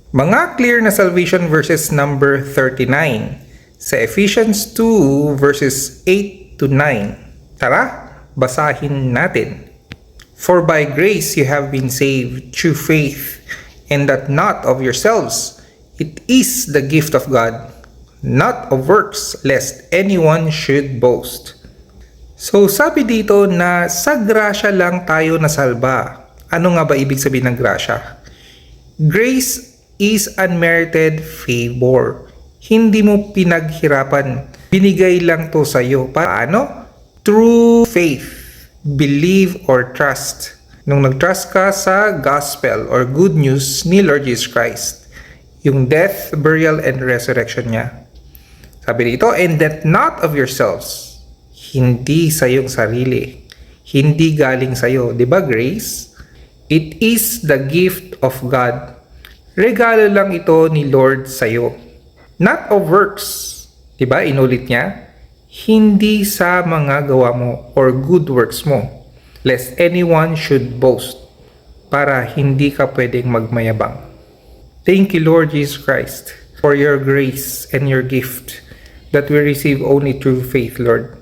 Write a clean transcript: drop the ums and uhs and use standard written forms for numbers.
Mga clear na salvation verses number 39 sa Ephesians 2 verses 8 to 9. Tara, basahin natin. For by grace you have been saved through faith, and that not of yourselves. It is the gift of God, not of works, lest anyone should boast. So sabi dito na sa grasya lang tayo nasalba. Ano nga ba ibig sabihin ng grasya? Grace is unmerited favor. Hindi mo pinaghirapan. Binigay lang to sa iyo. Paano? Through faith, believe or trust. Nung nag-trust ka sa gospel or good news ni Lord Jesus Christ, yung death, burial, and resurrection niya. Sabi dito, and that not of yourselves, hindi sa iyong sarili, hindi galing sa iyo. Diba grace? It is the gift of God. Regalo lang ito ni Lord sa iyo. Not of works. Diba? Inulit niya. Hindi sa mga gawa mo or good works mo. Lest anyone should boast. Para hindi ka pwedeng magmayabang. Thank you, Lord Jesus Christ, for your grace and your gift that we receive only through faith, Lord.